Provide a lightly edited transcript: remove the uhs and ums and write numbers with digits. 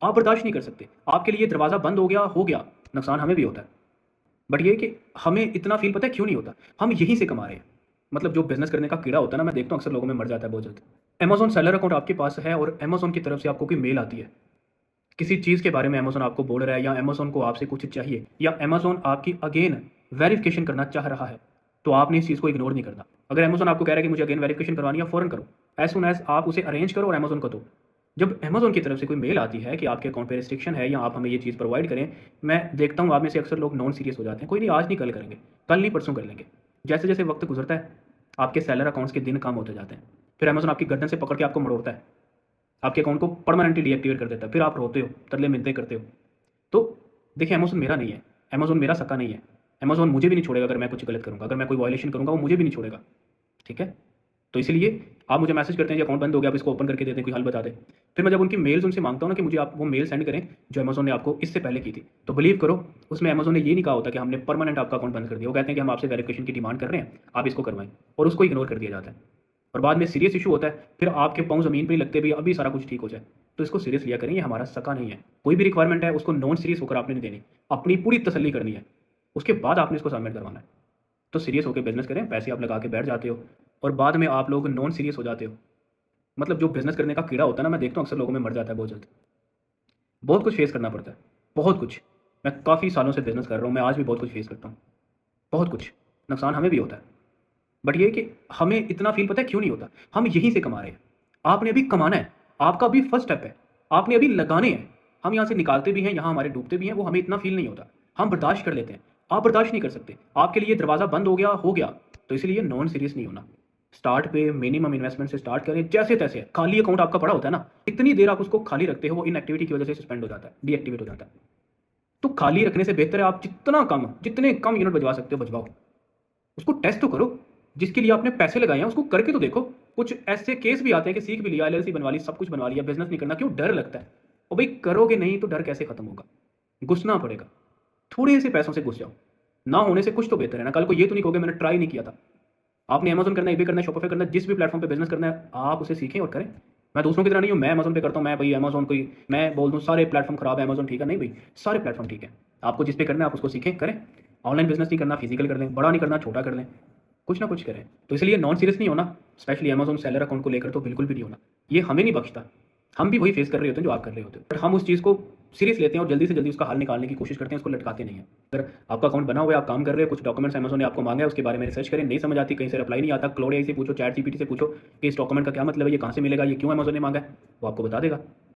आप बर्दाश्त नहीं कर सकते। आपके लिए दरवाज़ा बंद हो गया, नुकसान हमें भी होता है। बट ये है कि हमें इतना फ़ील पता है क्यों नहीं होता? हम यहीं से कमा रहे हैं। मतलब जो बिज़नेस करने का कीड़ा होता है ना, मैं देखता हूँ अक्सर लोगों में मर जाता है बहुत जल्दी। अमेज़न सेलर अकाउंट आपके पास है और अमेज़न की तरफ से आपको कोई मेल आती है। किसी चीज़ के बारे में अमेज़न आपको बोल रहा है या अमेज़न को आपसे कुछ चाहिए या अमेज़न आपकी अगेन वेरिफ़िकेशन करना चाह रहा है, तो आपने इस चीज़ को इग्नोर नहीं करना। अगर अमेज़न आपको कह रहा है कि मुझे अगेन वेरिफ़िकेशन करवानी है, फ़ौरन करो। एज़ सून एज़ आप उसे अरेंज करो और अमेज़न को दो। जब अमेज़न की तरफ से कोई मेल आती है कि आपके अकाउंट पे रिस्ट्रिक्शन है या आप हमें ये चीज़ प्रोवाइड करें, मैं देखता हूँ आप में से अक्सर लोग नॉन सीरियस हो जाते हैं। कोई नहीं, आज नहीं कल करेंगे, कल नहीं परसों कर लेंगे। जैसे-जैसे वक़्त गुज़रता है, आपके सेलर अकाउंट्स के दिन कम होते जाते हैं। फिर अमेज़न आपकी गर्दन से पकड़ के आपको मरोड़ता है। आपके अकाउंट को परमानेंटली डीएक्टिवेट कर देता है। फिर आप रोते हो, तरले-मिन्नतें करते हो। तो देखिए, अमेज़न मेरा नहीं है, अमेज़न मेरा सका नहीं है। अमेज़न मुझे भी नहीं छोड़ेगा अगर मैं कुछ गलत करूँगा, अगर मैं कोई वायलेशन करूँगा वो मुझे भी नहीं छोड़ेगा, ठीक है? तो इसीलिए आप मुझे मैसेज करते हैं जी अकाउंट बंद हो गया, आप इसको ओपन करके दे दें, कोई हल बता दें। फिर मैं जब उनकी मेल्स उनसे माँगता हूँ ना कि मुझे आप वो मेल सेंड करें जो अमेज़न ने आपको इससे पहले की थी, तो बिलीव करो उसमें अमेज़न ने ये नहीं कहा होता कि हमने परमानेंट आपका अकाउंट बंद कर दिया। वो कहते हैं कि हम आपसे वेरिफ़िकेशन की डिमांड कर रहे हैं, आप इसको करवाएँ और उसको इग्नोर कर दिया जाता है। और बाद में सीरियस इश्यू होता है, फिर आपके पाँव ज़मीन पे ही लगते भी अभी सारा कुछ ठीक हो जाए। तो इसको सीरियस लिया करें, ये हमारा सका नहीं है। कोई भी रिक्वायरमेंट है उसको नॉन सीरियस होकर आपने नहीं देनी, अपनी पूरी तसल्ली करनी है, उसके बाद आपने इसको सबमिट करवाना है। तो सीरियस होकर बिज़नेस करें, पैसे आप लगा के बैठ जाते हो और बाद में आप लोग नॉन सीरियस हो जाते हो। मतलब जो बिज़नेस करने का कीड़ा होता है ना, मैं देखता हूँ अक्सर लोगों में मर जाता है बहुत जल्दी। बहुत कुछ फेस करना पड़ता है, बहुत कुछ। मैं काफ़ी सालों से बिज़नेस कर रहा हूँ, मैं आज भी बहुत कुछ फेस करता हूँ, बहुत कुछ। नुकसान हमें भी होता है। बट ये है कि हमें इतना फ़ील पता है क्यों नहीं होता? हम यहीं से कमा रहे हैं। आपने अभी कमाना है, आपका अभी फर्स्ट स्टेप है, आपने अभी लगाने हैं। हम यहाँ से निकालते भी हैं, यहाँ हमारे डूबते भी हैं, वो हमें इतना फ़ील नहीं होता। हम बर्दाश्त कर लेते हैं, आप बर्दाश्त नहीं कर सकते। आपके लिए दरवाज़ा बंद हो गया, तो इसीलिए नॉन सीरियस नहीं होना। स्टार्ट पे मिनिमम इन्वेस्टमेंट से स्टार्ट करें, जैसे-तैसे। खाली अकाउंट आपका पड़ा होता है ना, इतनी देर आप उसको खाली रखते हो, वो इनएक्टिविटी की वजह से सस्पेंड हो जाता है, डीएक्टिवेट हो जाता है। तो खाली रखने से बेहतर है आप जितने कम यूनिट बजवा सकते हो बजवाओ। उसको टेस्ट तो करो, जिसके लिए आपने पैसे लगाए हैं उसको करके तो देखो। कुछ ऐसे केस भी आते हैं कि सीख भी लिया, एलएलसी बनवा ली, सब कुछ बनवा लिया, बिज़नेस नहीं करना, क्यों? डर लगता है। और भाई करोगे नहीं तो डर कैसे खत्म होगा? घुसना पड़ेगा। थोड़े से पैसों से घुस जाओ। ना होने से कुछ तो बेहतर है ना। कल को ये तो नहीं कहोगे मैंने ट्राई नहीं किया था। आपने अमेज़न करना है, ईबे करना है, शॉपिफ़ाई करना है, जिस भी प्लेटफ़ॉर्म पे बिज़नेस करना है, आप उसे सीखें और करें। मैं दूसरों की तरह नहीं हूँ, मैं अमेज़न पे करता हूँ, मैं भई अमेज़न कोई मैं बोल दूँ सारे प्लेटफ़ॉर्म खराब है, अमेज़न ठीक है, नहीं भई, सारे प्लेटफ़ॉर्म ठीक है। आपको जिस पे करना है आप उसको सीखें, करें। ऑनलाइन बिज़नेस नहीं करना, फिज़िकल कर लें, बड़ा नहीं करना, छोटा कर लें। कुछ ना कुछ करें। तो इसलिए नॉन सीरियस नहीं होना, स्पेशली अमेज़न सेलर अकाउंट को लेकर तो बिल्कुल भी नहीं होना। ये हमें नहीं बख्शता। हम भी वही फेस कर रहे होते हैं जो आप कर रहे होते हो। बट हम उस चीज़ को सीरियस लेते हैं और जल्दी से जल्दी उसका हल निकालने की कोशिश करते हैं, उसको लटकाते नहीं हैं। अगर आपका अकाउंट बना हुआ है, आप काम कर रहे हो, कुछ डॉक्यूमेंट्स अमेज़न ने आपको माँगा है, उसके बारे में रिसर्च करें, नहीं समझ आती, कहीं से रिप्लाई नहीं आता, क्लाउड एआई से पूछो, चैट जीपीटी से पूछो कि इस डॉक्यूमेंट का क्या मतलब है, ये कहाँ से मिलेगा, ये क्यों अमेज़न ने माँगा है, वो आपको बता देगा।